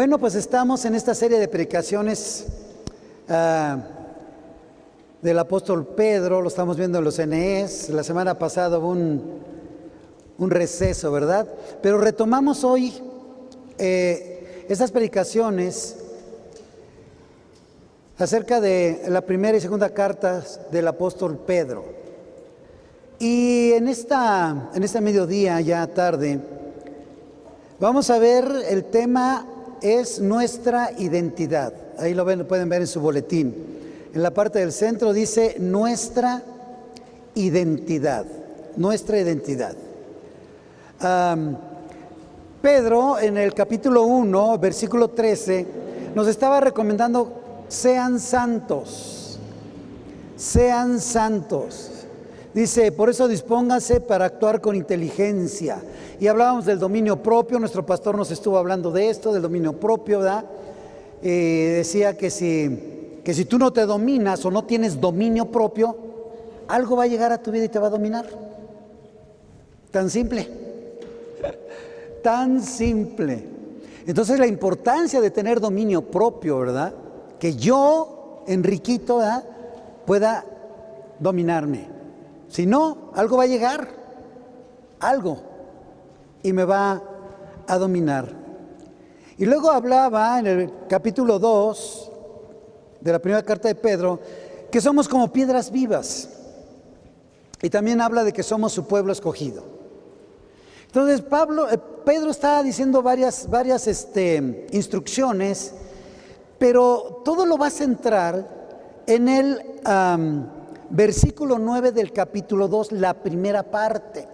Bueno, pues estamos en esta serie de predicaciones del apóstol Pedro, lo estamos viendo en los NEs. La semana pasada hubo un receso, ¿verdad? Pero retomamos hoy estas predicaciones acerca de la primera y segunda cartas del apóstol Pedro. Y en este mediodía, ya tarde, vamos a ver el tema es nuestra identidad. Ahí lo pueden ver en su boletín. En la parte del centro dice nuestra identidad. Nuestra identidad. Pedro en el capítulo 1, versículo 13, nos estaba recomendando sean santos. Sean santos. Dice, por eso dispónganse para actuar con inteligencia. Y hablábamos del dominio propio, nuestro pastor nos estuvo hablando de esto, del dominio propio, ¿verdad? Decía que si tú no te dominas o no tienes dominio propio, algo va a llegar a tu vida y te va a dominar. Tan simple. Tan simple. Entonces la importancia de tener dominio propio, ¿verdad? Que yo, Enriquito, ¿verdad?, pueda dominarme. Si no, algo va a llegar, algo, y me va a dominar. Y luego hablaba en el capítulo 2 de la primera carta de Pedro, que somos como piedras vivas. Y también habla de que somos su pueblo escogido. Entonces Pedro está diciendo varias instrucciones, pero todo lo va a centrar en el versículo 9 del capítulo 2, la primera parte.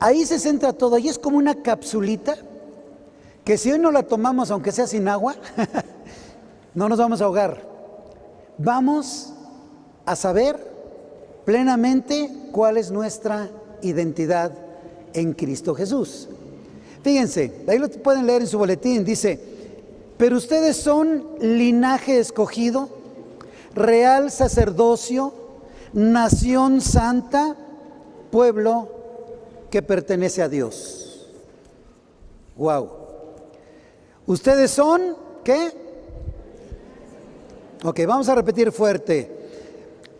Ahí se centra todo, ahí es como una capsulita que si hoy no la tomamos, aunque sea sin agua, no nos vamos a ahogar. Vamos a saber plenamente cuál es nuestra identidad en Cristo Jesús. Fíjense, ahí lo pueden leer en su boletín, dice, pero ustedes son linaje escogido, real sacerdocio, nación santa, pueblo que pertenece a Dios. Wow. Ustedes son, ¿qué? Ok, vamos a repetir fuerte.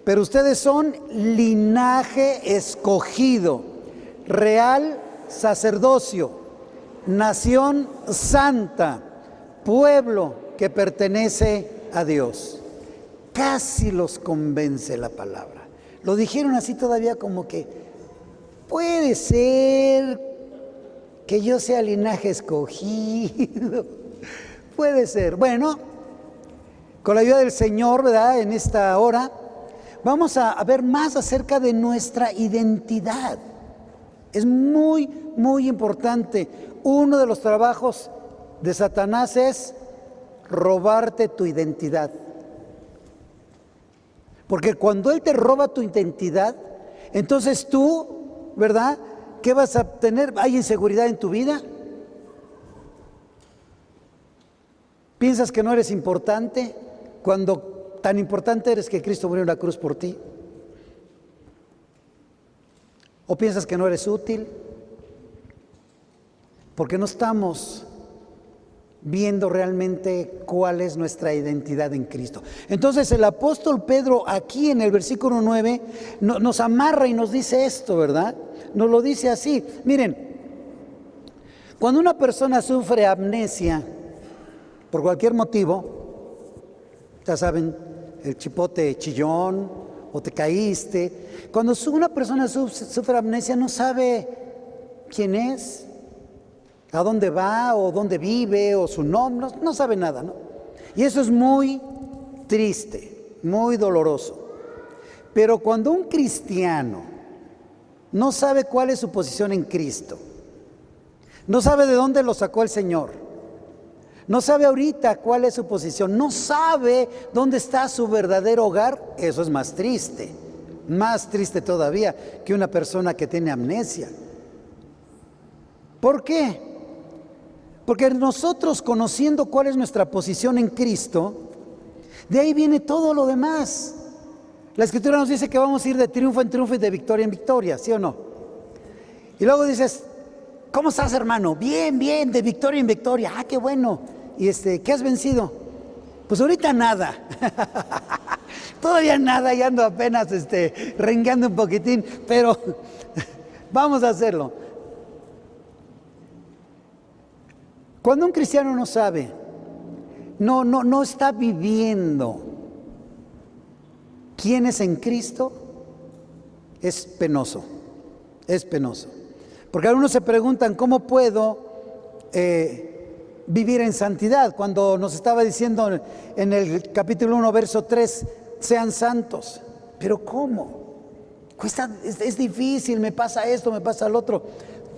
Pero ustedes son linaje escogido, real sacerdocio, nación santa, pueblo que pertenece a Dios. Casi los convence la palabra. Lo dijeron así todavía como que puede ser que yo sea linaje escogido. Puede ser. Bueno, con la ayuda del Señor, ¿verdad?, en esta hora vamos a ver más acerca de nuestra identidad. Es muy, muy importante. Uno de los trabajos de Satanás es robarte tu identidad. Porque cuando él te roba tu identidad, entonces tú, ¿verdad?, ¿qué vas a tener? ¿Hay inseguridad en tu vida? ¿Piensas que no eres importante cuando tan importante eres que Cristo murió en la cruz por ti? ¿O piensas que no eres útil? Porque no estamos viendo realmente cuál es nuestra identidad en Cristo. Entonces el apóstol Pedro aquí en el versículo 9 nos amarra y nos dice esto, ¿verdad? Nos lo dice así. Miren, cuando una persona sufre amnesia por cualquier motivo, ya saben, el chipote chillón o te caíste, cuando una persona sufre amnesia no sabe quién es, a dónde va o dónde vive o su nombre, no sabe nada, ¿no? Y eso es muy triste, muy doloroso. Pero cuando un cristiano no sabe cuál es su posición en Cristo, no sabe de dónde lo sacó el Señor, no sabe ahorita cuál es su posición, no sabe dónde está su verdadero hogar, eso es más triste todavía que una persona que tiene amnesia. ¿Por qué? Porque nosotros, conociendo cuál es nuestra posición en Cristo, de ahí viene todo lo demás. La Escritura nos dice que vamos a ir de triunfo en triunfo y de victoria en victoria, ¿sí o no? Y luego dices, ¿cómo estás, hermano? Bien, bien, de victoria en victoria. Ah, qué bueno. ¿Y qué has vencido? Pues ahorita nada. Todavía nada, y ando apenas rengueando un poquitín, pero vamos a hacerlo. Cuando un cristiano no sabe, no está viviendo quién es en Cristo, es penoso, es penoso. Porque algunos se preguntan, ¿cómo puedo vivir en santidad? Cuando nos estaba diciendo en el capítulo 1, verso 3, sean santos. ¿Pero cómo? Es difícil, me pasa esto, me pasa lo otro.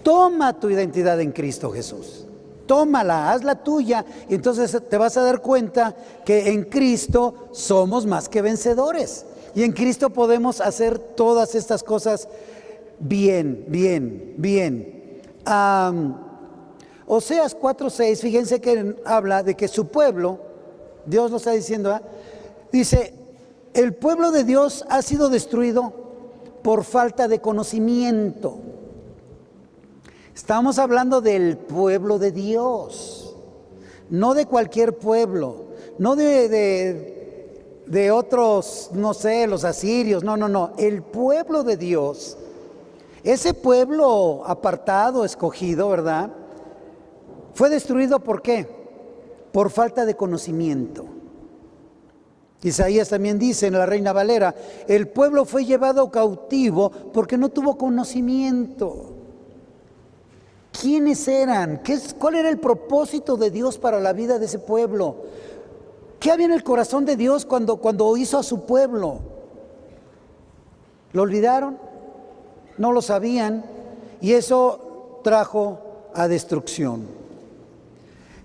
Toma tu identidad en Cristo Jesús. Tómala, hazla tuya, y entonces te vas a dar cuenta que en Cristo somos más que vencedores. Y en Cristo podemos hacer todas estas cosas bien. Oseas 4:6, fíjense que habla de que su pueblo, Dios lo está diciendo, dice, el pueblo de Dios ha sido destruido por falta de conocimiento. Estamos hablando del pueblo de Dios, no de cualquier pueblo, no de otros, no sé, los asirios, no, el pueblo de Dios, ese pueblo apartado, escogido, ¿verdad? Fue destruido ¿por qué? Por falta de conocimiento. Isaías también dice en la Reina Valera, el pueblo fue llevado cautivo porque no tuvo conocimiento. ¿Quiénes eran? ¿Cuál era el propósito de Dios para la vida de ese pueblo? ¿Qué había en el corazón de Dios cuando hizo a su pueblo? ¿Lo olvidaron? No lo sabían, y eso trajo a destrucción.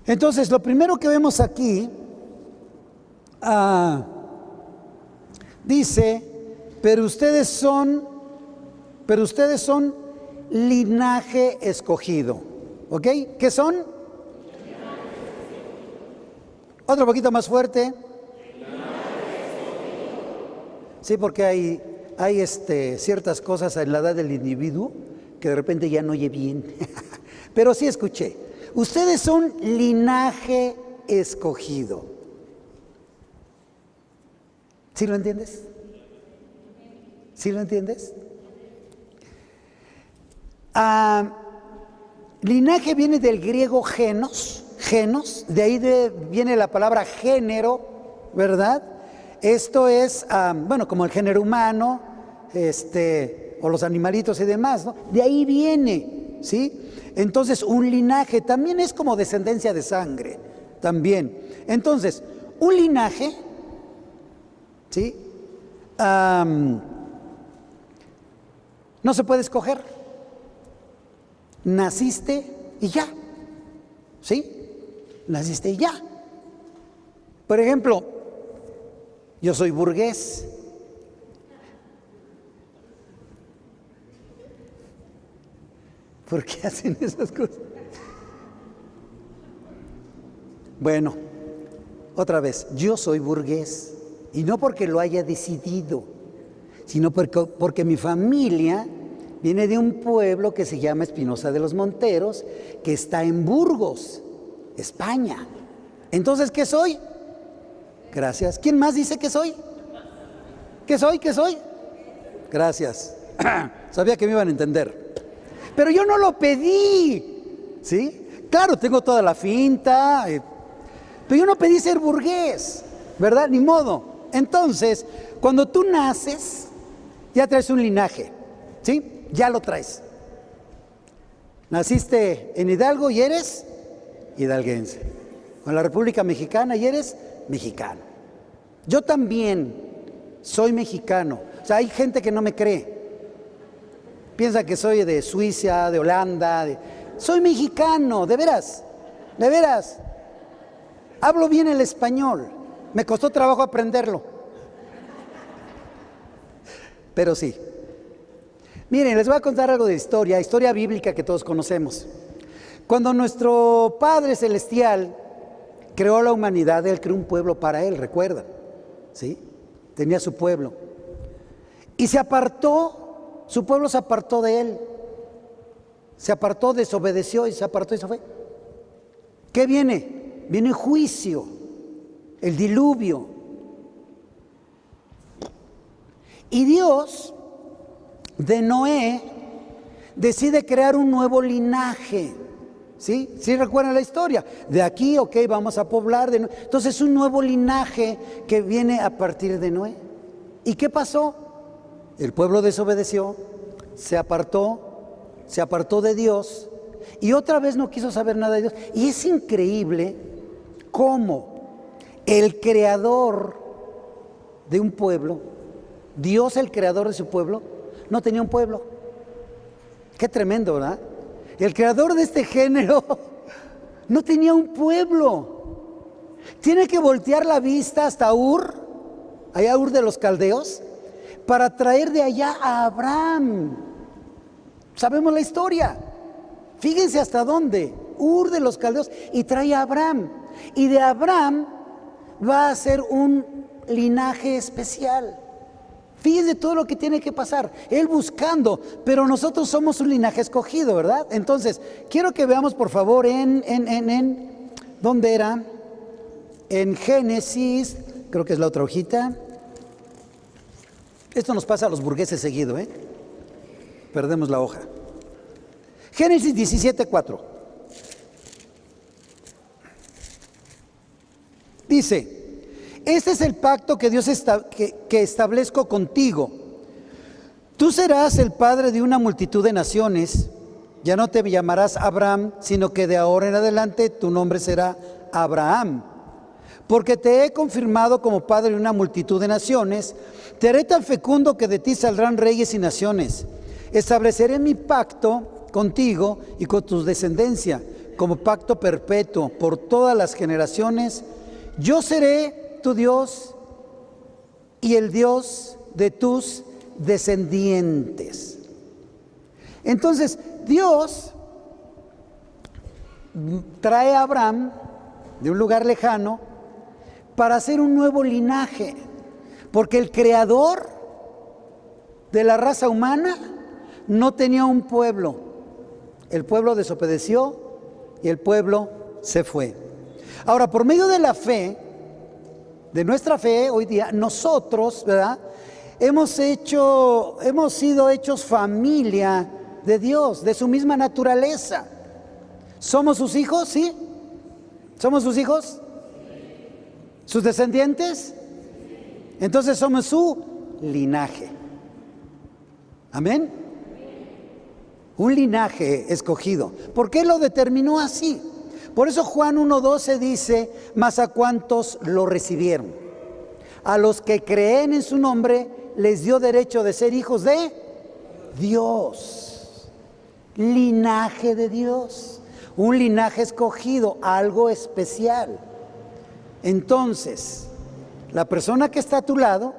Entonces, lo primero que vemos aquí, dice, pero ustedes son linaje escogido. ¿Ok? ¿Qué son? Otro poquito más fuerte. Sí, porque hay ciertas cosas en la edad del individuo que de repente ya no oye bien. Pero sí escuché. Ustedes son linaje escogido. ¿Sí lo entiendes? ¿Sí lo entiendes? Linaje viene del griego genos, de ahí viene la palabra género, ¿verdad? Esto es, como el género humano, o los animalitos y demás, ¿no? De ahí viene, ¿sí? Entonces, un linaje también es como descendencia de sangre, también. Entonces, un linaje, ¿sí? No se puede escoger. Naciste y ya, ¿sí? Naciste y ya. Por ejemplo, yo soy burgués. ¿Por qué hacen esas cosas? Bueno, otra vez, yo soy burgués, y no porque lo haya decidido, sino porque mi familia viene de un pueblo que se llama Espinosa de los Monteros, que está en Burgos, España. Entonces, ¿qué soy? Gracias. ¿Quién más dice que soy? ¿Qué soy? Gracias. Sabía que me iban a entender. Pero yo no lo pedí, ¿sí? Claro, tengo toda la finta, pero yo no pedí ser burgués, ¿verdad? Ni modo. Entonces, cuando tú naces, ya traes un linaje, ¿sí? Ya lo traes. Naciste en Hidalgo y eres hidalguense. En la República Mexicana y eres mexicano. Yo también soy mexicano. O sea, hay gente que no me cree. Piensa que soy de Suiza, de Holanda. Soy mexicano, de veras. De veras. Hablo bien el español. Me costó trabajo aprenderlo. Pero sí. Miren, les voy a contar algo de historia bíblica que todos conocemos. Cuando nuestro Padre Celestial creó la humanidad, Él creó un pueblo para Él, ¿recuerdan? ¿Sí? Tenía su pueblo. Y se apartó, su pueblo se apartó de Él. Se apartó, desobedeció y se apartó y se fue. ¿Qué viene? Viene juicio, el diluvio. Y Dios de Noé decide crear un nuevo linaje. ¿Sí? ¿Sí recuerdan la historia? De aquí, ok, vamos a poblar. Entonces un nuevo linaje que viene a partir de Noé. ¿Y qué pasó? El pueblo desobedeció, se apartó de Dios y otra vez no quiso saber nada de Dios. Y es increíble cómo el creador de un pueblo, Dios el creador de su pueblo, no tenía un pueblo. Qué tremendo, ¿verdad? El creador de este género no tenía un pueblo. Tiene que voltear la vista hasta Ur, allá Ur de los Caldeos, para traer de allá a Abraham. Sabemos la historia. Fíjense hasta dónde. Ur de los Caldeos, y trae a Abraham. Y de Abraham va a ser un linaje especial. Fíjense todo lo que tiene que pasar. Él buscando, pero nosotros somos un linaje escogido, ¿verdad? Entonces, quiero que veamos por favor ¿dónde era? En Génesis, creo que es la otra hojita. Esto nos pasa a los burgueses seguido, perdemos la hoja. Génesis 17:4. Dice: este es el pacto que Dios que establezco contigo. Tú serás el padre de una multitud de naciones. Ya no te llamarás Abraham, sino que de ahora en adelante tu nombre será Abraham. Porque te he confirmado como padre de una multitud de naciones. Te haré tan fecundo que de ti saldrán reyes y naciones. Estableceré mi pacto contigo y con tu descendencia como pacto perpetuo por todas las generaciones. Yo seré tu Dios y el Dios de tus descendientes. Entonces, Dios trae a Abraham de un lugar lejano para hacer un nuevo linaje, porque el creador de la raza humana no tenía un pueblo. El pueblo desobedeció y el pueblo se fue. Ahora, por medio de la fe, de nuestra fe hoy día, nosotros, ¿verdad?, hemos sido hechos familia de Dios, de su misma naturaleza. ¿Somos sus hijos? ¿Sí? ¿Somos sus hijos? ¿Sus descendientes? Entonces somos su linaje. Amén. Un linaje escogido. ¿Por qué lo determinó así? Por eso Juan 1:12 dice: mas a cuantos lo recibieron, a los que creen en su nombre, les dio derecho de ser hijos de Dios. Linaje de Dios, un linaje escogido, algo especial. Entonces, la persona que está a tu lado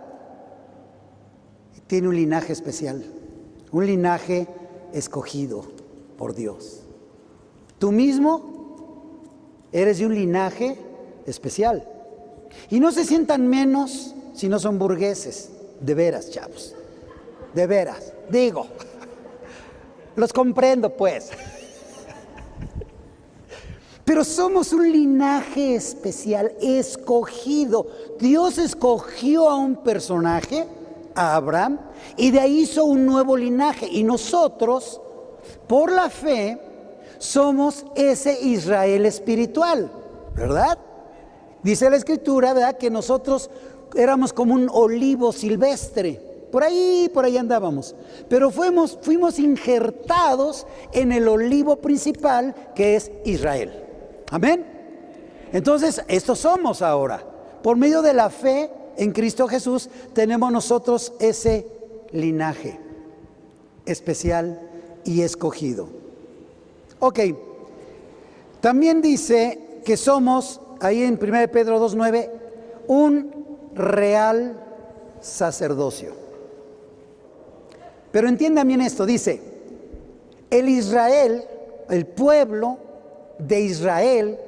tiene un linaje especial, un linaje escogido por Dios. Tú mismo eres de un linaje especial. Y no se sientan menos si no son burgueses. De veras, chavos. De veras. Digo. Los comprendo, pues. Pero somos un linaje especial, escogido. Dios escogió a un personaje, a Abraham, y de ahí hizo un nuevo linaje. Y nosotros, por la fe, somos ese Israel espiritual, ¿verdad? Dice la Escritura, ¿verdad?, que nosotros éramos como un olivo silvestre. Por ahí andábamos. Pero fuimos injertados en el olivo principal, que es Israel. Amén. Entonces, estos somos ahora. Por medio de la fe en Cristo Jesús, tenemos nosotros ese linaje especial y escogido. Ok. También dice que somos, ahí en 1 Pedro 2:9, un real sacerdocio. Pero entiendan bien esto, dice: el Israel, el pueblo de Israel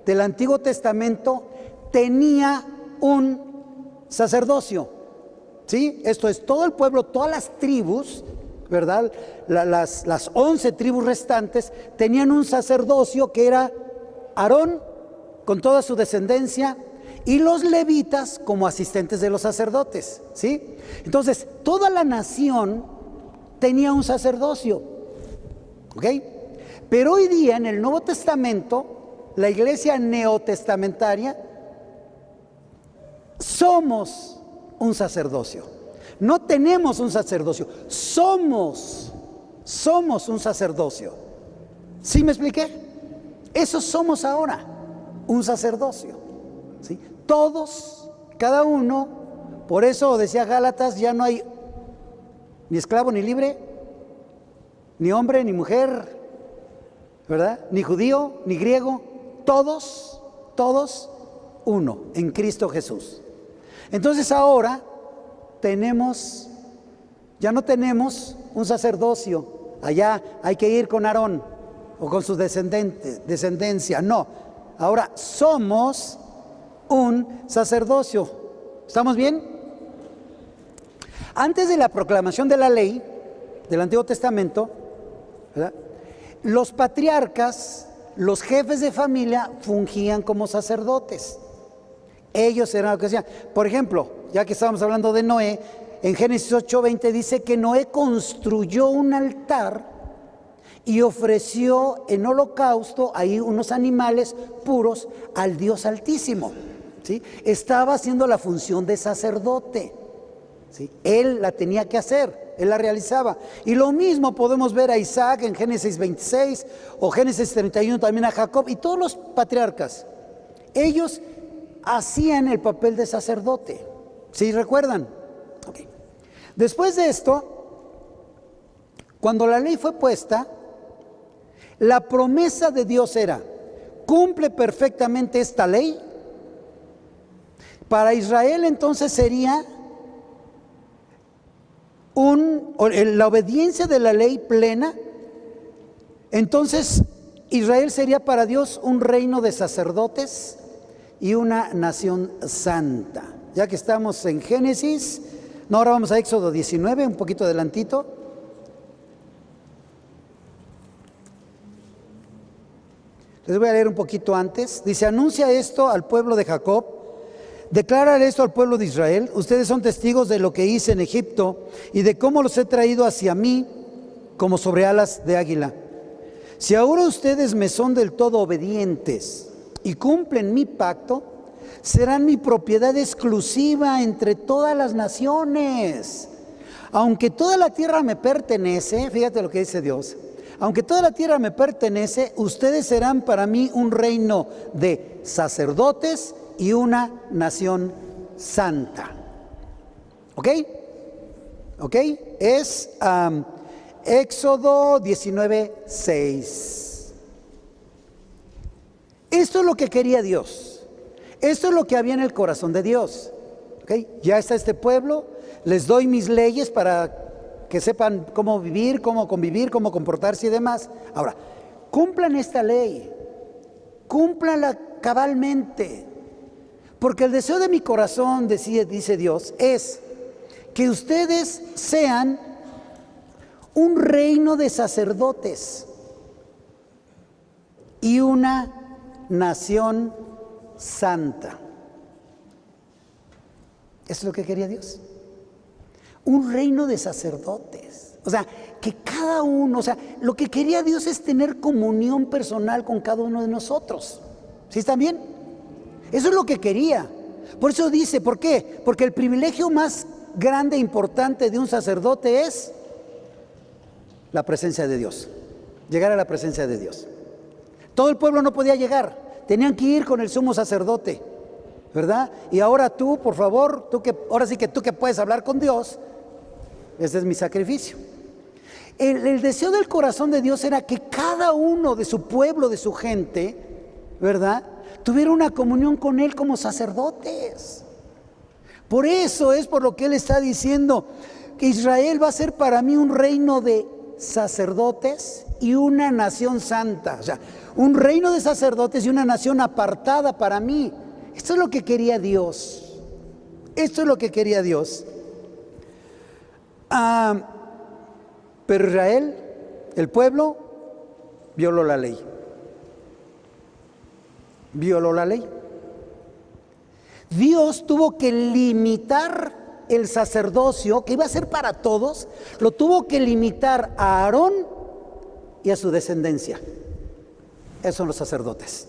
del Antiguo Testamento tenía un sacerdocio, ¿sí? Esto es, todo el pueblo, todas las tribus, ¿verdad? Las 11 tribus restantes tenían un sacerdocio que era Aarón con toda su descendencia, y los levitas como asistentes de los sacerdotes, ¿sí? Entonces, toda la nación tenía un sacerdocio, ¿ok? Pero hoy día en el Nuevo Testamento, la iglesia neotestamentaria, somos un sacerdocio. No tenemos un sacerdocio, somos un sacerdocio. ¿Sí me expliqué? Eso somos ahora, un sacerdocio, ¿sí? Todos, cada uno. Por eso decía Gálatas, ya no hay ni esclavo ni libre, ni hombre ni mujer, ¿verdad? Ni judío ni griego, todos uno en Cristo Jesús. Entonces ahora ya no tenemos un sacerdocio, allá hay que ir con Aarón o con su descendencia, no, ahora somos un sacerdocio. ¿Estamos bien? Antes de la proclamación de la ley del Antiguo Testamento, ¿verdad?, los patriarcas, los jefes de familia, fungían como sacerdotes. Ellos eran lo que hacían. Por ejemplo, ya que estábamos hablando de Noé, en Génesis 8:20 dice que Noé construyó un altar y ofreció en holocausto ahí unos animales puros al Dios Altísimo, ¿sí? Estaba haciendo la función de sacerdote, ¿sí? Él la tenía que hacer, él la realizaba. Y lo mismo podemos ver a Isaac en Génesis 26 o Génesis 31, también a Jacob y todos los patriarcas. Ellos hacían el papel de sacerdote, ¿sí recuerdan? Okay. Después de esto, cuando la ley fue puesta, la promesa de Dios era: cumple perfectamente esta ley. Para Israel entonces sería la obediencia de la ley plena. Entonces Israel sería para Dios un reino de sacerdotes y una nación santa. Ya que estamos en Génesis, no, ahora vamos a Éxodo 19, un poquito adelantito. Les voy a leer un poquito antes. Dice: anuncia esto al pueblo de Jacob, declárale esto al pueblo de Israel. Ustedes son testigos de lo que hice en Egipto y de cómo los he traído hacia mí como sobre alas de águila. Si ahora ustedes me son del todo obedientes y cumplen mi pacto, serán mi propiedad exclusiva entre todas las naciones. Aunque toda la tierra me pertenece, fíjate lo que dice Dios, aunque toda la tierra me pertenece, ustedes serán para mí un reino de sacerdotes y una nación santa. ¿Ok? ¿Ok? Es Éxodo 19:6. Esto es lo que quería Dios. Esto es lo que había en el corazón de Dios. ¿Okay? Ya está este pueblo, les doy mis leyes para que sepan cómo vivir, cómo convivir, cómo comportarse y demás. Ahora, cumplan esta ley, cúmplanla cabalmente, porque el deseo de mi corazón, dice Dios, es que ustedes sean un reino de sacerdotes y una nación santa. Eso es lo que quería Dios. Un reino de sacerdotes. O sea, que cada uno, o sea, lo que quería Dios es tener comunión personal con cada uno de nosotros. ¿Sí están bien? Eso es lo que quería. Por eso dice, ¿por qué? Porque el privilegio más grande e importante de un sacerdote es la presencia de Dios. Llegar a la presencia de Dios. Todo el pueblo no podía llegar. Tenían que ir con el sumo sacerdote, ¿verdad? Y ahora tú, por favor, ahora sí que tú que puedes hablar con Dios, ese es mi sacrificio. El deseo del corazón de Dios era que cada uno de su pueblo, de su gente, ¿verdad?, tuviera una comunión con Él como sacerdotes. Por eso es por lo que Él está diciendo que Israel va a ser para mí un reino de sacerdotes y una nación santa. O sea, un reino de sacerdotes y una nación apartada para mí. Esto es lo que quería Dios. Esto es lo que quería Dios. Pero Israel, el pueblo, violó la ley. violó la ley. Dios tuvo que limitar el sacerdocio, que iba a ser para todos, lo tuvo que limitar a Aarón y a su descendencia. Esos son los sacerdotes.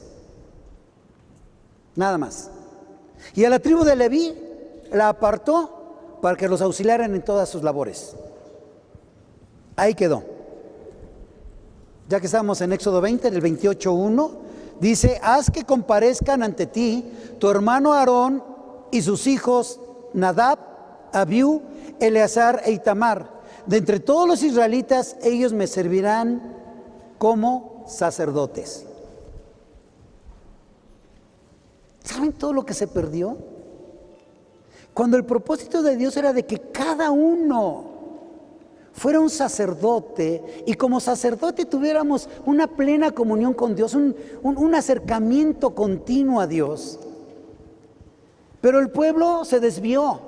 Nada más. Y a la tribu de Leví la apartó para que los auxiliaran en todas sus labores. Ahí quedó. Ya que estamos en Éxodo 20, en el 28:1, dice: haz que comparezcan ante ti tu hermano Aarón y sus hijos Nadab, Abiú, Eleazar e Itamar. De entre todos los israelitas, ellos me servirán como sacerdotes. ¿Saben todo lo que se perdió? Cuando el propósito de Dios era de que cada uno fuera un sacerdote y como sacerdote tuviéramos una plena comunión con Dios, un acercamiento continuo a Dios. Pero el pueblo se desvió.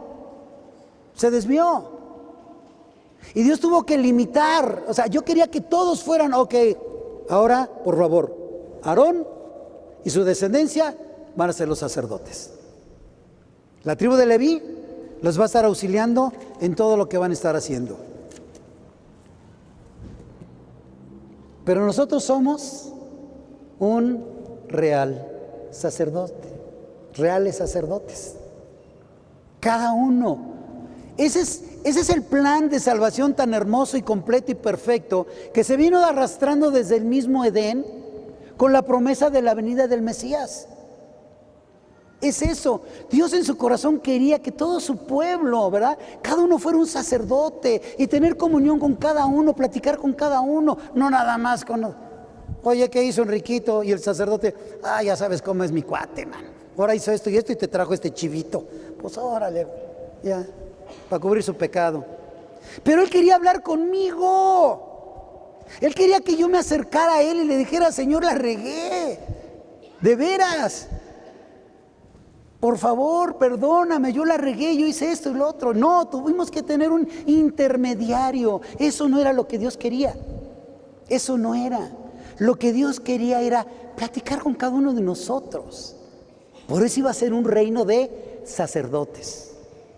Y Dios tuvo que limitar. O sea, yo quería que todos fueran, ok, ahora, por favor, Aarón y su descendencia van a ser los sacerdotes. La tribu de Leví los va a estar auxiliando en todo lo que van a estar haciendo. Pero nosotros somos un real sacerdote, reales sacerdotes. Cada uno. Ese es el plan de salvación tan hermoso y completo y perfecto que se vino arrastrando desde el mismo Edén con la promesa de la venida del Mesías. Es eso. Dios en su corazón quería que todo su pueblo, ¿verdad? Cada uno fuera un sacerdote y tener comunión con cada uno, platicar con cada uno, no nada más con, oye, ¿qué hizo Enriquito? Y el sacerdote, ya sabes cómo es mi cuate, man. Ahora hizo esto y te trajo este chivito. Pues órale, ya, para cubrir su pecado. Pero él quería hablar conmigo. Él quería que yo me acercara a él y le dijera: Señor, la regué. De veras. Por favor, perdóname, yo la regué, yo hice esto y lo otro. No, tuvimos que tener un intermediario. Eso no era lo que Dios quería. Eso no era. Lo que Dios quería era platicar con cada uno de nosotros. Por eso iba a ser un reino de sacerdotes.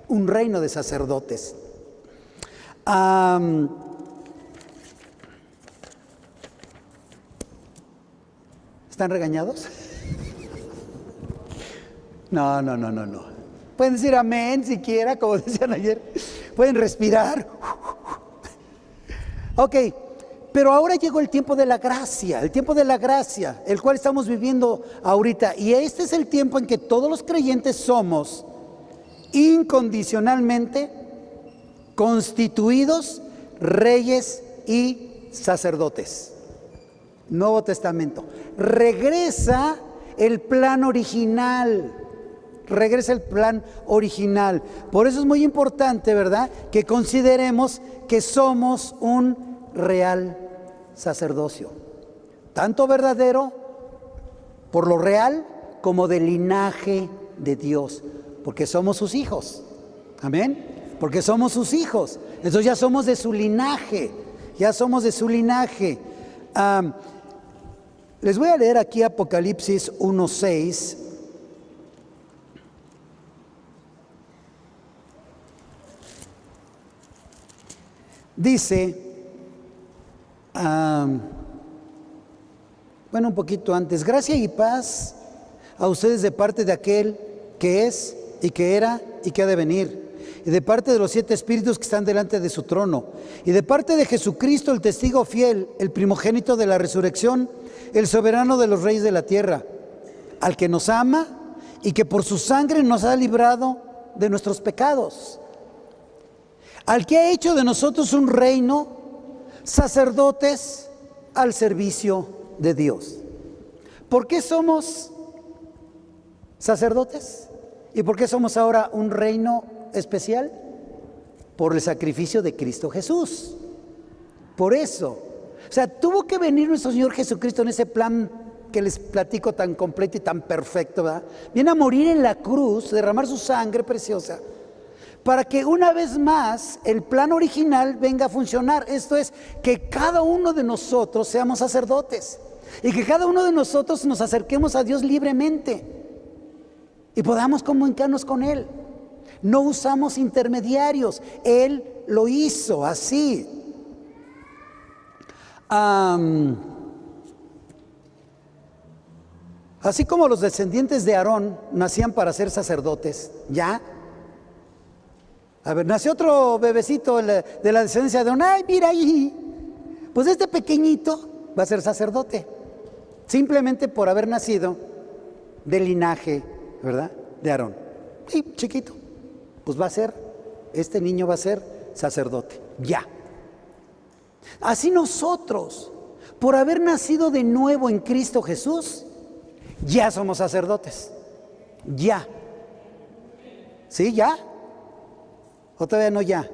Un reino de sacerdotes. ¿Están regañados? No. Pueden decir amén siquiera, como decían ayer. Pueden respirar. Ok, pero ahora llegó el tiempo de la gracia, el cual estamos viviendo ahorita. Y este es el tiempo en que todos los creyentes somos incondicionalmente constituidos reyes y sacerdotes. Nuevo Testamento. Regresa el plan original. Por eso es muy importante, ¿verdad?, que consideremos que somos un real sacerdocio. Tanto verdadero, por lo real, como del linaje de Dios. Porque somos sus hijos. Amén. Porque somos sus hijos. Entonces ya somos de su linaje. Les voy a leer aquí Apocalipsis 1:6. Dice, un poquito antes: gracia y paz a ustedes de parte de aquel que es y que era y que ha de venir, y de parte de los 7 espíritus que están delante de su trono, y de parte de Jesucristo, el testigo fiel, el primogénito de la resurrección, el soberano de los reyes de la tierra, al que nos ama y que por su sangre nos ha librado de nuestros pecados, al que ha hecho de nosotros un reino, sacerdotes al servicio de Dios. ¿Por qué somos sacerdotes? ¿Y por qué somos ahora un reino especial? Por el sacrificio de Cristo Jesús. Por eso. O sea, tuvo que venir nuestro Señor Jesucristo en ese plan que les platico tan completo y tan perfecto, ¿verdad? Viene a morir en la cruz, derramar su sangre preciosa, para que una vez más el plan original venga a funcionar. Esto es, que cada uno de nosotros seamos sacerdotes. y que cada uno de nosotros nos acerquemos a Dios libremente y podamos comunicarnos con Él. No usamos intermediarios, Él lo hizo así. Así como los descendientes de Aarón nacían para ser sacerdotes, ¿ya? A ver, nació otro bebecito de la descendencia de Aarón. ¡Ay, mira ahí! Pues este pequeñito va a ser sacerdote, simplemente por haber nacido del linaje, ¿verdad?, de Aarón. Y chiquito, pues este niño va a ser sacerdote, ya. Así nosotros, por haber nacido de nuevo en Cristo Jesús, ya somos sacerdotes, ya. ¿Sí, ya? ¿O todavía no ya?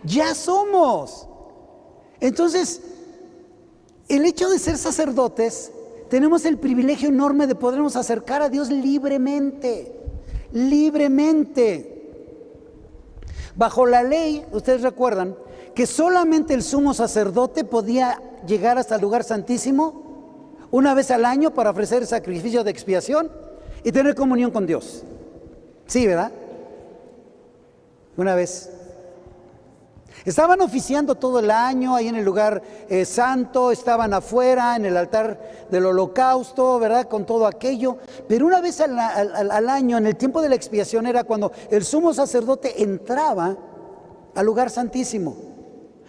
Ya somos. Entonces, el hecho de ser sacerdotes, tenemos el privilegio enorme de podernos acercar a Dios libremente. Bajo la ley, ustedes recuerdan que solamente el sumo sacerdote podía llegar hasta el lugar santísimo una vez al año para ofrecer el sacrificio de expiación y tener comunión con Dios. Sí, ¿verdad? Una vez. Estaban oficiando todo el año ahí en el lugar santo, estaban afuera en el altar del holocausto, ¿verdad?, con todo aquello. Pero una vez al año, en el tiempo de la expiación, era cuando el sumo sacerdote entraba al lugar santísimo,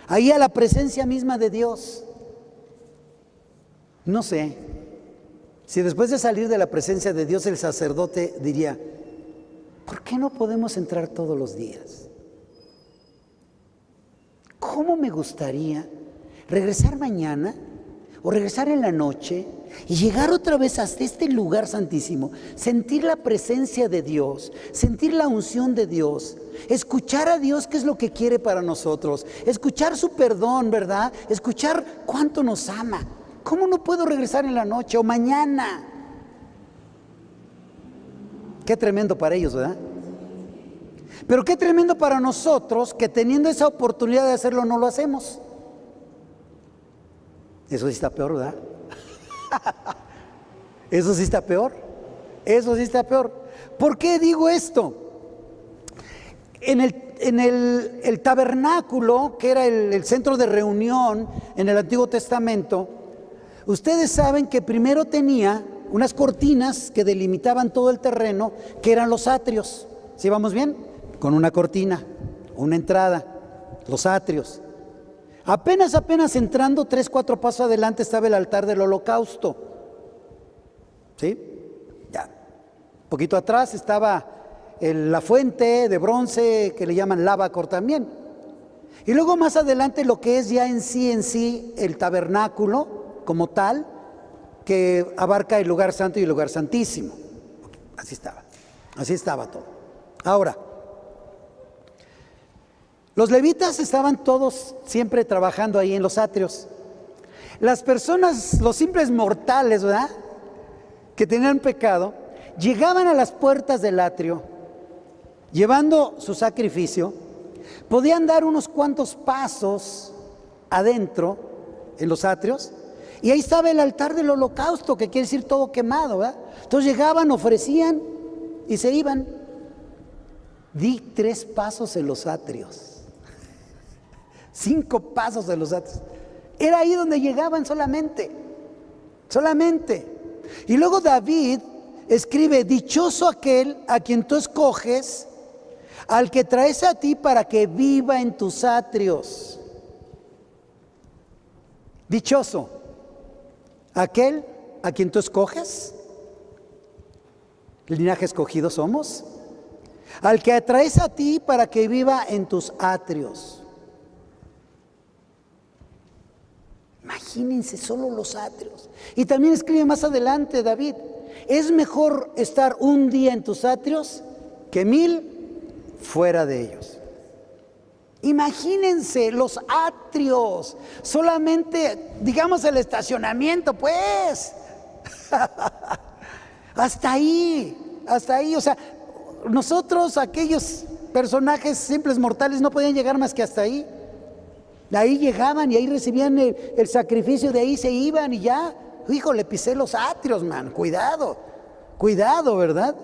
ahí a la presencia misma de Dios. No sé si después de salir de la presencia de Dios el sacerdote diría: ¿por qué no podemos entrar todos los días? ¿Cómo me gustaría regresar mañana o regresar en la noche y llegar otra vez hasta este lugar santísimo, sentir la presencia de Dios, sentir la unción de Dios, escuchar a Dios qué es lo que quiere para nosotros, escuchar su perdón, ¿verdad?, escuchar cuánto nos ama? ¿Cómo no puedo regresar en la noche o mañana? Qué tremendo para ellos, ¿verdad? Pero qué tremendo para nosotros que teniendo esa oportunidad de hacerlo no lo hacemos. Eso sí está peor, ¿verdad? Eso sí está peor. ¿Por qué digo esto? En el tabernáculo, que era el centro de reunión en el Antiguo Testamento, ustedes saben que primero tenía unas cortinas que delimitaban todo el terreno, que eran los atrios. ¿Sí vamos bien? Con una cortina, una entrada, los atrios. Apenas entrando 3-4 pasos adelante estaba el altar del holocausto. ¿Sí? Ya. Un poquito atrás estaba la fuente de bronce que le llaman lavacor también. Y luego más adelante lo que es ya en sí el tabernáculo como tal, que abarca el lugar santo y el lugar santísimo. Así estaba todo. Ahora, los levitas estaban todos siempre trabajando ahí en los atrios. Las personas, los simples mortales, ¿verdad?, que tenían pecado, llegaban a las puertas del atrio, llevando su sacrificio, podían dar unos cuantos pasos adentro, en los atrios, y ahí estaba el altar del holocausto, que quiere decir todo quemado, ¿verdad? Entonces llegaban, ofrecían y se iban. Di 3 pasos en los atrios. 5 pasos de los atrios. Era ahí donde llegaban solamente. Y luego David escribe: dichoso aquel a quien tú escoges, al que traes a ti para que viva en tus atrios. Dichoso aquel a quien tú escoges. El linaje escogido somos. Al que traes a ti para que viva en tus atrios. Imagínense solo los atrios. Y también escribe más adelante David: es mejor estar un día en tus atrios que 1000 fuera de ellos. Imagínense los atrios, solamente digamos el estacionamiento, pues. Hasta ahí. O sea, nosotros, aquellos personajes simples mortales, no podían llegar más que hasta ahí. De ahí llegaban y ahí recibían el sacrificio, de ahí se iban y ya. Híjole, pisé los atrios, man. Cuidado, cuidado, ¿verdad?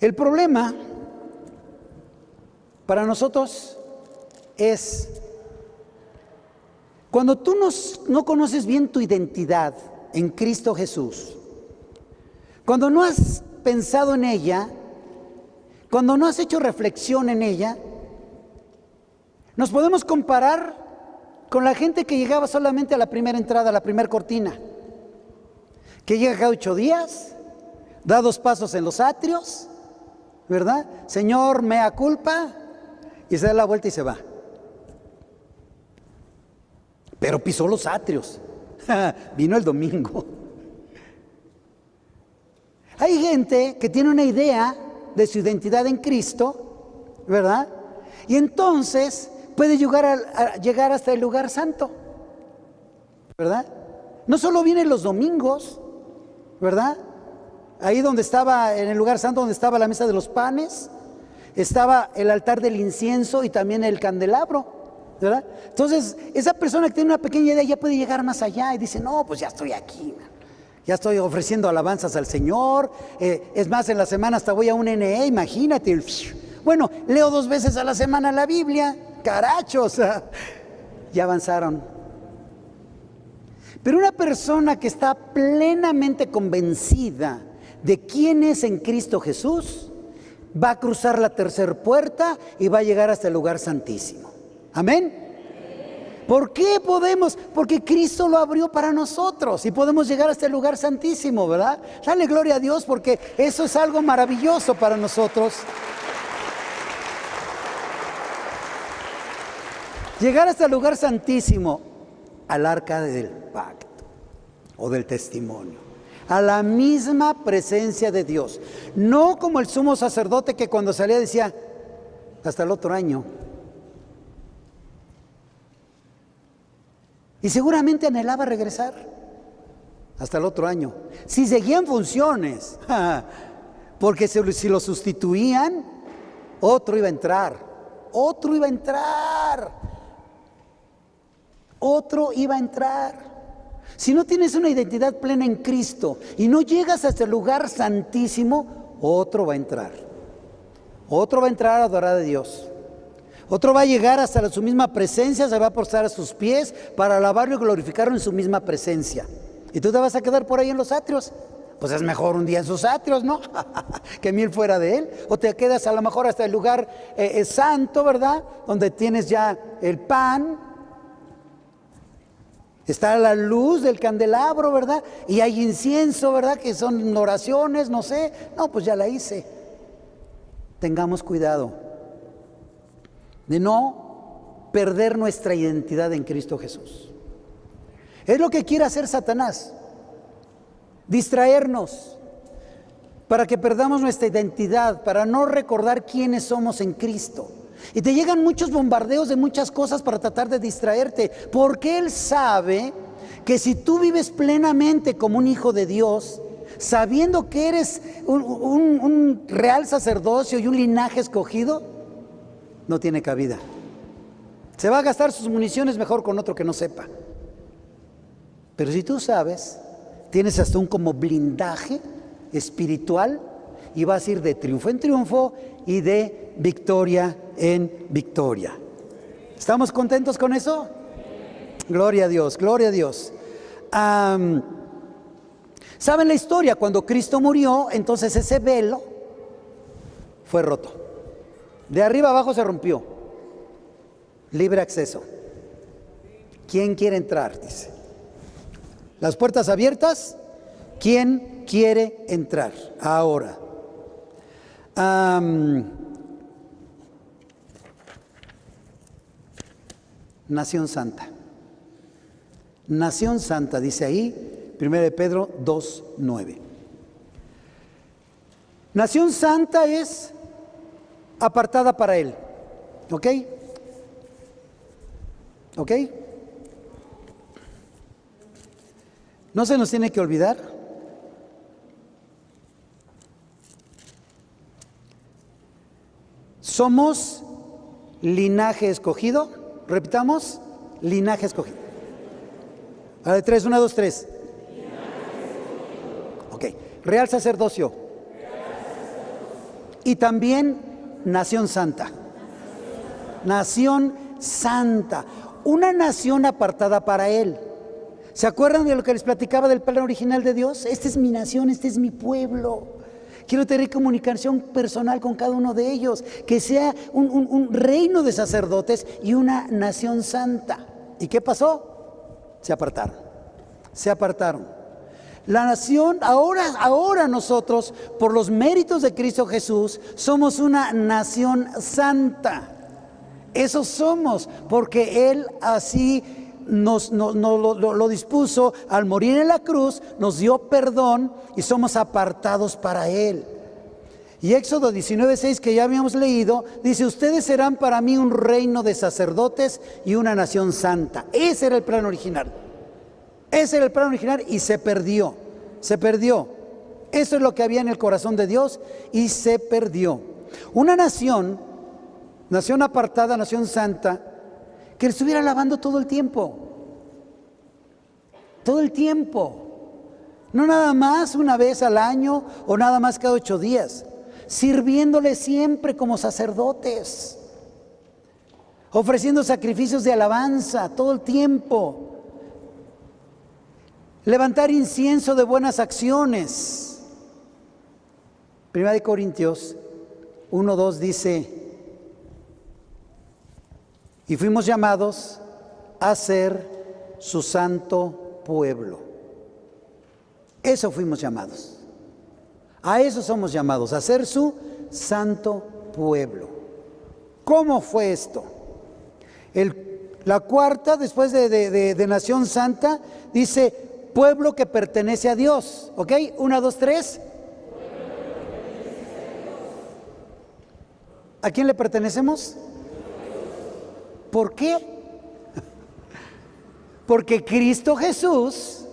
El problema para nosotros es cuando tú no conoces bien tu identidad en Cristo Jesús, cuando no has pensado en ella, cuando no has hecho reflexión en ella, nos podemos comparar con la gente que llegaba solamente a la primera entrada, a la primera cortina, que llega cada 8 días, da 2 pasos en los atrios, ¿verdad? Señor, mea culpa, y se da la vuelta y se va. Pero pisó los atrios. Vino el domingo. Hay gente que tiene una idea de su identidad en Cristo, ¿verdad? Y entonces puede llegar hasta el lugar santo, ¿verdad? No solo vienen los domingos, ¿verdad? Ahí donde estaba, en el lugar santo, donde estaba la mesa de los panes, estaba el altar del incienso y también el candelabro, ¿verdad? Entonces, esa persona que tiene una pequeña idea ya puede llegar más allá y dice, no, pues ya estoy aquí, man. Ya estoy ofreciendo alabanzas al Señor. Es más, en la semana hasta voy a un NE, imagínate. Bueno, leo 2 veces a la semana la Biblia, carachos, ya avanzaron. Pero una persona que está plenamente convencida de quién es en Cristo Jesús, va a cruzar la tercera puerta y va a llegar hasta el lugar santísimo. Amén. ¿Por qué podemos? Porque Cristo lo abrió para nosotros y podemos llegar hasta el lugar santísimo, ¿verdad? Dale gloria a Dios porque eso es algo maravilloso para nosotros. Llegar hasta el lugar santísimo, al arca del pacto o del testimonio, a la misma presencia de Dios. No como el sumo sacerdote que cuando salía decía, hasta el otro año. Y seguramente anhelaba regresar hasta el otro año. Si seguían funciones, porque si lo sustituían, otro iba a entrar, otro iba a entrar, otro iba a entrar. Si no tienes una identidad plena en Cristo y no llegas hasta el lugar santísimo, otro va a entrar. Otro va a entrar a adorar a Dios. Otro va a llegar hasta su misma presencia, se va a postar a sus pies para alabarlo y glorificarlo en su misma presencia. Y tú te vas a quedar por ahí en los atrios. Pues es mejor un día en sus atrios, ¿no? Que 1000 fuera de él. O te quedas a lo mejor hasta el lugar santo, ¿verdad? Donde tienes ya el pan. Está la luz del candelabro, ¿verdad? Y hay incienso, ¿verdad? Que son oraciones, no sé. No, pues ya la hice. Tengamos cuidado de no perder nuestra identidad en Cristo Jesús. Es lo que quiere hacer Satanás, distraernos para que perdamos nuestra identidad, para no recordar quiénes somos en Cristo. Y te llegan muchos bombardeos de muchas cosas para tratar de distraerte, porque Él sabe que si tú vives plenamente como un hijo de Dios, sabiendo que eres un real sacerdocio y un linaje escogido, no tiene cabida. Se va a gastar sus municiones mejor con otro que no sepa. Pero si tú sabes, tienes hasta un como blindaje espiritual y vas a ir de triunfo en triunfo y de victoria en victoria. ¿Estamos contentos con eso? Gloria a Dios, gloria a Dios. ¿Saben la historia? Cuando Cristo murió, entonces ese velo fue roto. De arriba abajo se rompió. Libre acceso. ¿Quién quiere entrar? Dice. Las puertas abiertas. ¿Quién quiere entrar? Ahora. Nación Santa. Nación Santa, dice ahí, 1 Pedro 2:9. Nación Santa es apartada para Él. ¿Ok? ¿Ok? No se nos tiene que olvidar somos linaje escogido. Repitamos, linaje escogido. A la de 3, 1, 2, 3. Ok, real sacerdocio. Y también nación santa. Nación santa. Una nación apartada para Él. ¿Se acuerdan de lo que les platicaba del plan original de Dios? Esta es mi nación, este es mi pueblo. Quiero tener comunicación personal con cada uno de ellos, que sea un reino de sacerdotes y una nación santa. ¿Y qué pasó? Se apartaron, se apartaron. La nación, ahora nosotros, por los méritos de Cristo Jesús, somos una nación santa. Eso somos, porque Él así nos lo dispuso al morir en la cruz, nos dio perdón y somos apartados para Él. Y Éxodo 19:6, que ya habíamos leído, dice: ustedes serán para mí un reino de sacerdotes y una nación santa. Ese era el plan original. Ese era el plan original y se perdió. Se perdió. Eso es lo que había en el corazón de Dios y se perdió. Una nación apartada, nación santa, que le estuviera alabando todo el tiempo. Todo el tiempo. No nada más una vez al año o nada más cada 8 días. Sirviéndole siempre como sacerdotes. Ofreciendo sacrificios de alabanza todo el tiempo. Levantar incienso de buenas acciones. 1 Corintios 1:2 dice: y fuimos llamados a ser su santo pueblo. Eso fuimos llamados. A eso somos llamados, a ser su santo pueblo. ¿Cómo fue esto? La cuarta, después de nación santa, dice pueblo que pertenece a Dios. ¿Ok? 1, 2, 3. ¿A quién le pertenecemos? ¿Por qué? Porque Cristo Jesús,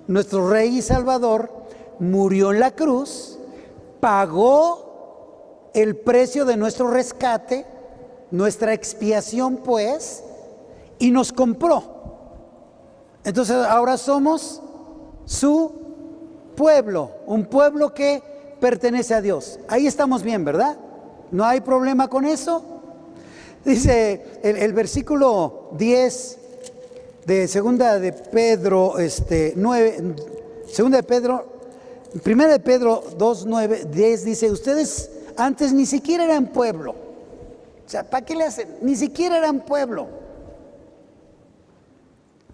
nuestro Rey y Salvador, murió en la cruz, pagó el precio de nuestro rescate, nuestra expiación pues, y nos compró. Entonces ahora somos su pueblo, un pueblo que pertenece a Dios. Ahí estamos bien, ¿verdad? ¿No hay problema con eso? Dice el versículo 10 de segunda de Pedro 9, segunda de Pedro, primera de Pedro 2, 9, 10 dice: ustedes antes ni siquiera eran pueblo. O sea, ¿para qué le hacen? Ni siquiera eran pueblo.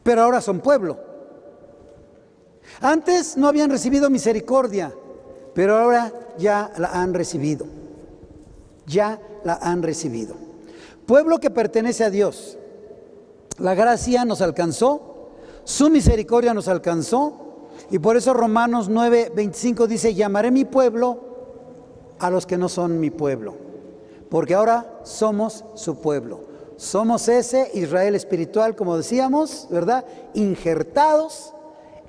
Pero ahora son pueblo. Antes no habían recibido misericordia, pero ahora ya la han recibido. Ya la han recibido. Pueblo que pertenece a Dios. La gracia nos alcanzó, su misericordia nos alcanzó, y por eso Romanos 9:25 dice: llamaré mi pueblo a los que no son mi pueblo, porque ahora somos su pueblo. Somos ese Israel espiritual, como decíamos, ¿verdad? Injertados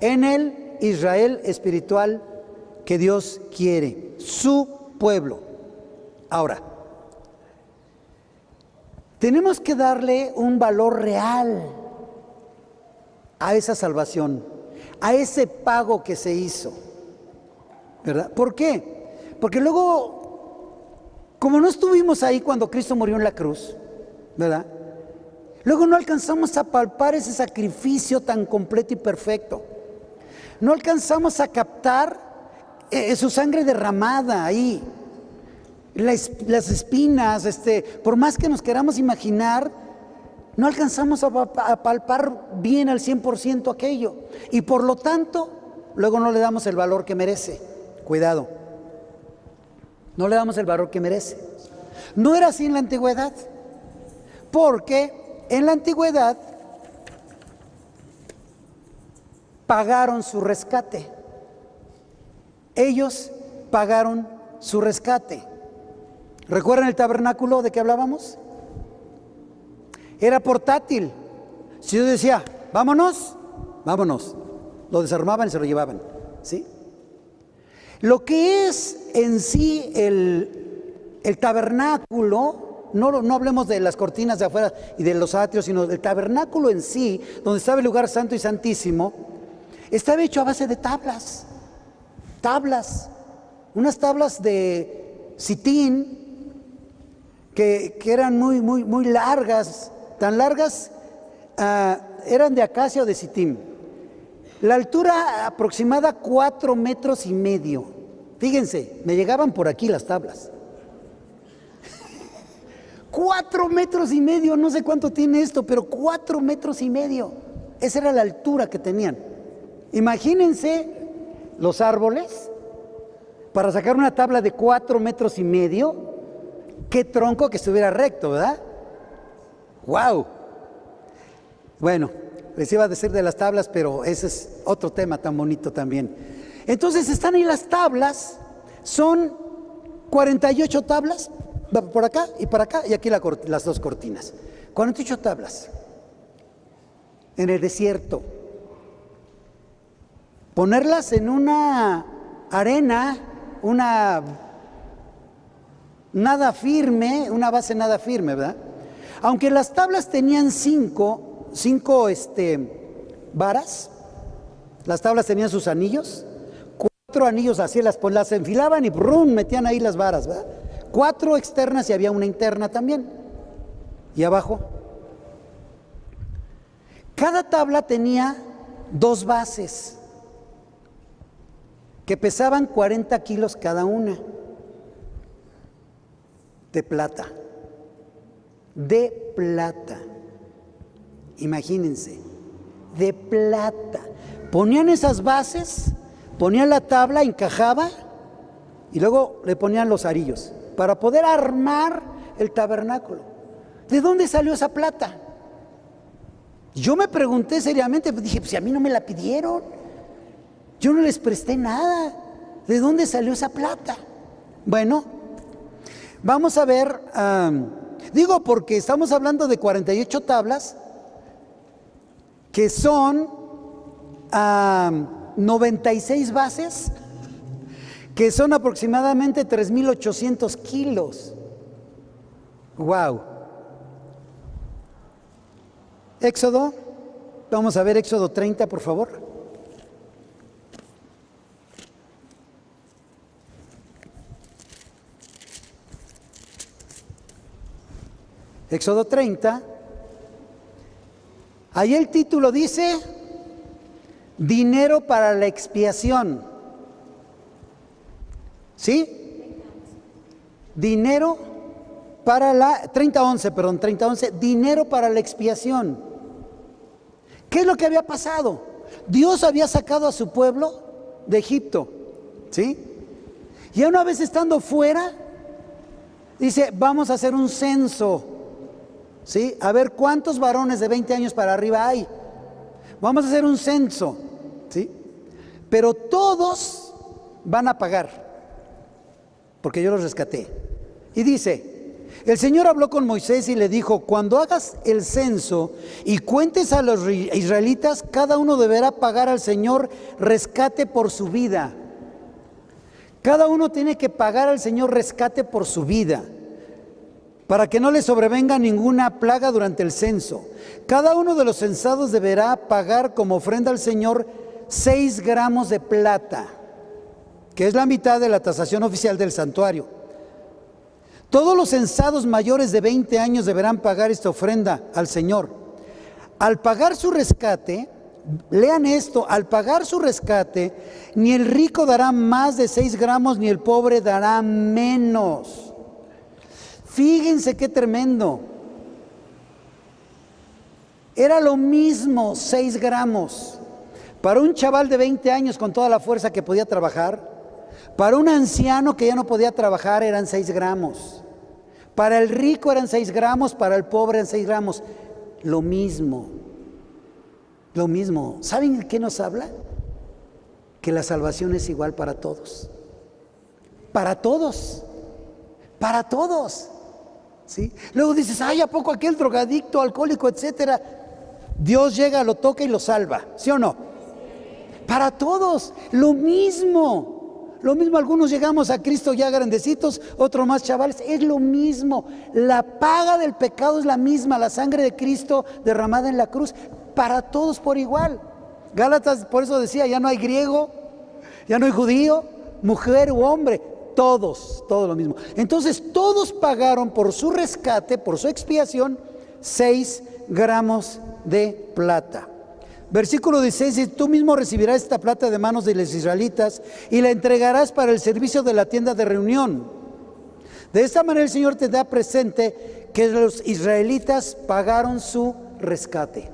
en el Israel espiritual que Dios quiere, su pueblo. Ahora, tenemos que darle un valor real a esa salvación, a ese pago que se hizo, ¿verdad? ¿Por qué? Porque luego, como no estuvimos ahí cuando Cristo murió en la cruz, ¿verdad? Luego no alcanzamos a palpar ese sacrificio tan completo y perfecto. No alcanzamos a captar su sangre derramada ahí. Las espinas, por más que nos queramos imaginar, no alcanzamos a palpar bien al 100% aquello. Y por lo tanto, luego no le damos el valor que merece. Cuidado. No le damos el valor que merece. No era así en la antigüedad. Porque en la antigüedad pagaron su rescate. Ellos pagaron su rescate. ¿Recuerdan el tabernáculo de que hablábamos? Era portátil. Si Dios decía, vámonos, vámonos. Lo desarmaban y se lo llevaban. ¿Sí? Lo que es en sí el tabernáculo no hablemos de las cortinas de afuera y de los atrios, sino del tabernáculo en sí, donde estaba el lugar santo y santísimo, estaba hecho a base de tablas, unas tablas de sitín que eran muy largas, tan largas, eran de acacia o de sitín. La altura aproximada 4,5 metros. Fíjense, me llegaban por aquí las tablas. 4,5 metros, no sé cuánto tiene esto, pero 4,5 metros. Esa era la altura que tenían. Imagínense los árboles, para sacar una tabla de 4,5 metros, qué tronco que estuviera recto, ¿verdad? ¡Wow! Bueno, les iba a decir de las tablas, pero ese es otro tema tan bonito también. Entonces están ahí las tablas, son 48 tablas, por acá y para acá, y aquí las dos cortinas. 48 tablas en el desierto. Ponerlas en una arena, una base nada firme, ¿verdad? Aunque las tablas tenían cinco varas, las tablas tenían sus anillos, 4 anillos así, las enfilaban y ¡brum!, metían ahí las varas, ¿verdad? 4 externas y había una interna también. Y abajo, cada tabla tenía 2 bases que pesaban 40 kilos cada una, de plata. Imagínense, de plata. Ponían esas bases, ponían la tabla, encajaba y luego le ponían los arillos para poder armar el tabernáculo. ¿De dónde salió esa plata? Yo me pregunté seriamente, dije, pues si a mí no me la pidieron, yo no les presté nada, ¿de dónde salió esa plata? Bueno, vamos a ver, digo porque estamos hablando de 48 tablas, que son 96 bases, que son aproximadamente 3,800 kilos. ¡Wow! Éxodo, vamos a ver Éxodo 30, por favor. Éxodo 30, ahí el título dice, dinero para la expiación. ¿Sí? Dinero para la, 30:11, dinero para la expiación. ¿Qué es lo que había pasado? Dios había sacado a su pueblo de Egipto, ¿sí? Y una vez estando fuera, dice, vamos a hacer un censo, ¿sí? A ver cuántos varones de 20 años para arriba hay. Vamos a hacer un censo, ¿sí? Pero todos van a pagar, porque yo los rescaté. Y dice, el Señor habló con Moisés y le dijo, cuando hagas el censo y cuentes a los israelitas, cada uno deberá pagar al Señor rescate por su vida. Cada uno tiene que pagar al Señor rescate por su vida, para que no le sobrevenga ninguna plaga durante el censo. Cada uno de los censados deberá pagar como ofrenda al Señor 6 gramos de plata, que es la mitad de la tasación oficial del santuario. Todos los censados mayores de 20 años deberán pagar esta ofrenda al Señor. Al pagar su rescate, lean esto, al pagar su rescate, ni el rico dará más de 6 gramos, ni el pobre dará menos. Fíjense qué tremendo. Era lo mismo 6 gramos. Para un chaval de 20 años con toda la fuerza que podía trabajar, para un anciano que ya no podía trabajar eran 6 gramos. Para el rico eran 6 gramos, para el pobre eran 6 gramos. Lo mismo. ¿Saben de qué nos habla? Que la salvación es igual para todos. Para todos. ¿Sí? Luego dices, ay, ¿a poco aquel drogadicto, alcohólico, etcétera? Dios llega, lo toca y lo salva, ¿sí o no? Para todos, lo mismo. Lo mismo, algunos llegamos a Cristo ya grandecitos, otros más chavales, es lo mismo. La paga del pecado es la misma, la sangre de Cristo derramada en la cruz, para todos por igual. Gálatas por eso decía, ya no hay griego, ya no hay judío, mujer u hombre, todos lo mismo. Entonces todos pagaron por su rescate, por su expiación, 6 gramos de plata. Versículo 16 dice: tú mismo recibirás esta plata de manos de los israelitas y la entregarás para el servicio de la tienda de reunión. De esta manera el Señor te da presente que los israelitas pagaron su rescate.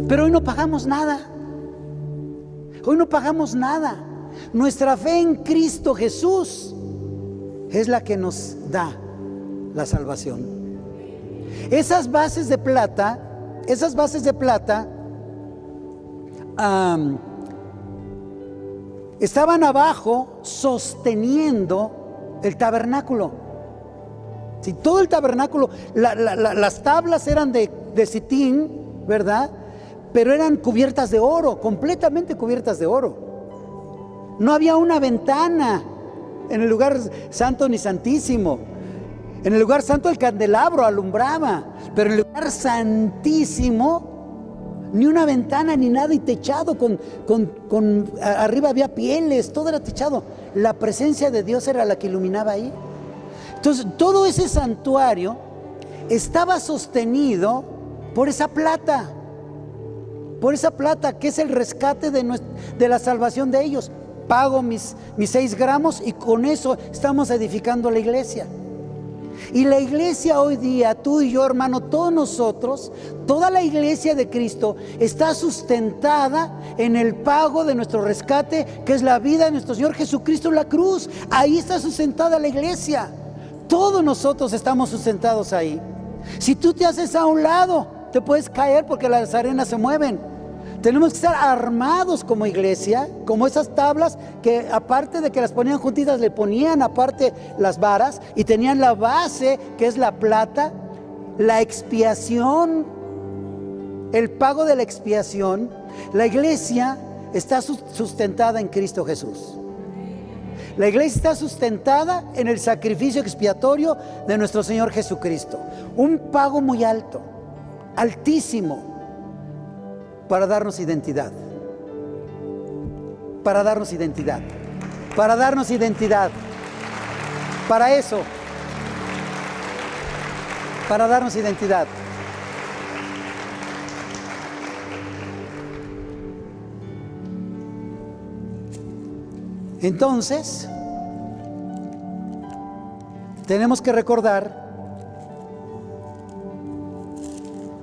Pero hoy no pagamos nada. Hoy no pagamos nada. Nuestra fe en Cristo Jesús es la que nos da la salvación. Esas bases de plata estaban abajo sosteniendo el tabernáculo. Si todo el tabernáculo, las tablas eran de sitín, ¿verdad? Pero eran cubiertas de oro, completamente cubiertas de oro. No había una ventana en el lugar santo ni santísimo. En el lugar santo el candelabro alumbraba, pero en el lugar santísimo ni una ventana ni nada, y techado con arriba había pieles, todo era techado. La presencia de Dios era la que iluminaba ahí. Entonces todo ese santuario estaba sostenido por esa plata que es el rescate de la salvación de ellos. Pago mis 6 gramos y con eso estamos edificando la iglesia. Y la iglesia hoy día, tú y yo, hermano, todos nosotros, toda la iglesia de Cristo está sustentada en el pago de nuestro rescate, que es la vida de nuestro Señor Jesucristo en la cruz. Ahí está sustentada la iglesia. Todos nosotros estamos sustentados ahí. Si tú te haces a un lado, te puedes caer porque las arenas se mueven. Tenemos que estar armados como iglesia, como esas tablas que aparte de que las ponían juntitas, le ponían aparte las varas y tenían la base que es la plata, la expiación, el pago de la expiación. La iglesia está sustentada en Cristo Jesús. La iglesia está sustentada en el sacrificio expiatorio de nuestro Señor Jesucristo. Un pago muy alto, altísimo, para darnos identidad. Para darnos identidad. Para darnos identidad. Para eso. Para darnos identidad. Entonces, tenemos que recordar,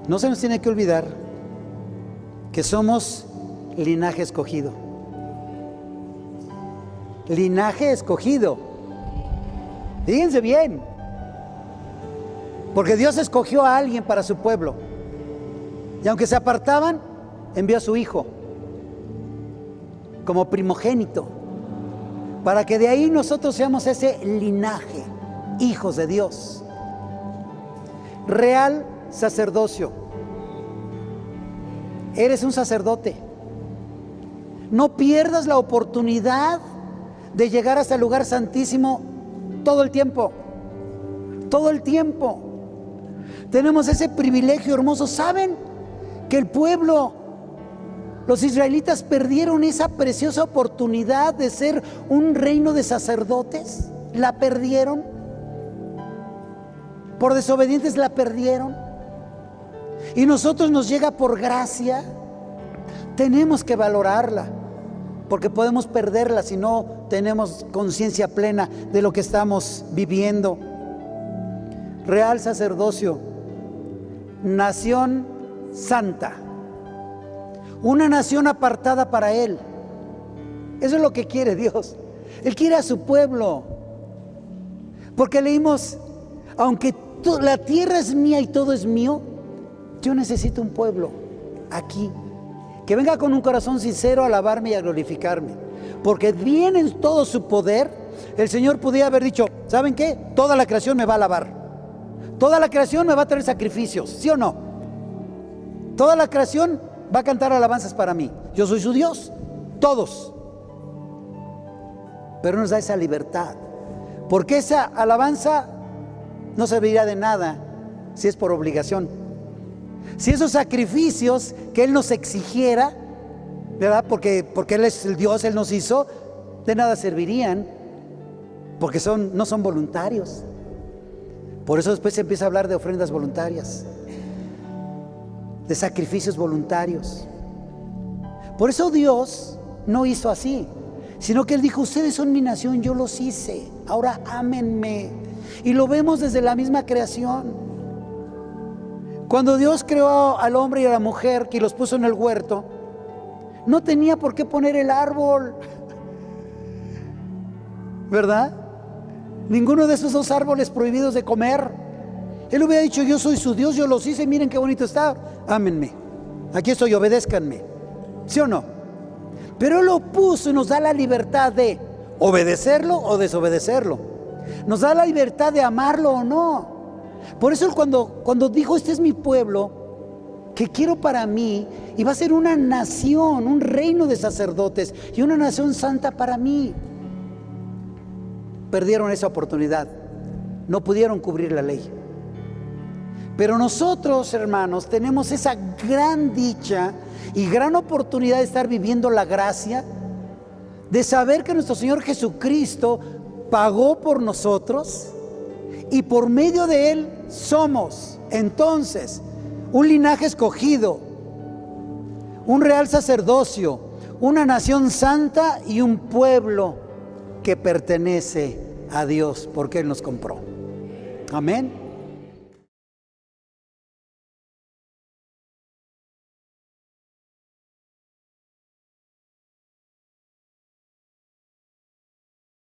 no se nos tiene que olvidar, que somos linaje escogido. Linaje escogido. Fíjense bien. Porque Dios escogió a alguien para su pueblo. Y aunque se apartaban, envió a su hijo como primogénito, para que de ahí nosotros seamos ese linaje, hijos de Dios. Real sacerdocio. Eres un sacerdote. No pierdas la oportunidad de llegar hasta el lugar santísimo todo el tiempo. Todo el tiempo. Tenemos ese privilegio hermoso. ¿Saben que el pueblo, los israelitas, perdieron esa preciosa oportunidad de ser un reino de sacerdotes? La perdieron. Por desobedientes la perdieron. Y nosotros nos llega por gracia. Tenemos que valorarla, porque podemos perderla si no tenemos conciencia plena de lo que estamos viviendo. Real sacerdocio, nación santa, una nación apartada para Él. Eso es lo que quiere Dios. Él quiere a su pueblo, porque leímos: aunque la tierra es mía y todo es mío, yo necesito un pueblo aquí que venga con un corazón sincero a alabarme y a glorificarme, porque viene en todo su poder. El Señor podía haber dicho: ¿saben qué? Toda la creación me va a alabar, toda la creación me va a traer sacrificios, ¿sí o no? Toda la creación va a cantar alabanzas para mí. Yo soy su Dios, todos. pero nos da esa libertad. Porque esa alabanza no serviría de nada si es por obligación. Si esos sacrificios que Él nos exigiera, ¿verdad? Porque Él es el Dios, Él nos hizo, de nada servirían, porque no son voluntarios. Por eso después se empieza a hablar de ofrendas voluntarias, de sacrificios voluntarios. Por eso Dios no hizo así, sino que Él dijo: ustedes son mi nación, yo los hice, ahora ámenme. Y lo vemos desde la misma creación. Cuando Dios creó al hombre y a la mujer, que los puso en el huerto, no tenía por qué poner el árbol, ¿verdad? Ninguno de esos dos árboles prohibidos de comer. Él hubiera dicho: yo soy su Dios, yo los hice, miren qué bonito está, ámenme, aquí estoy, obedézcanme. ¿Sí o no? Pero Él lo puso y nos da la libertad de obedecerlo o desobedecerlo. Nos da la libertad de amarlo o no. Por eso Él cuando dijo: este es mi pueblo, que quiero para mí, y va a ser una nación, un reino de sacerdotes y una nación santa para mí. Perdieron esa oportunidad, no pudieron cubrir la ley. Pero nosotros, hermanos, tenemos esa gran dicha y gran oportunidad de estar viviendo la gracia, de saber que nuestro Señor Jesucristo pagó por nosotros y por medio de Él somos entonces un linaje escogido, un real sacerdocio, una nación santa y un pueblo que pertenece a Dios, porque Él nos compró. Amén.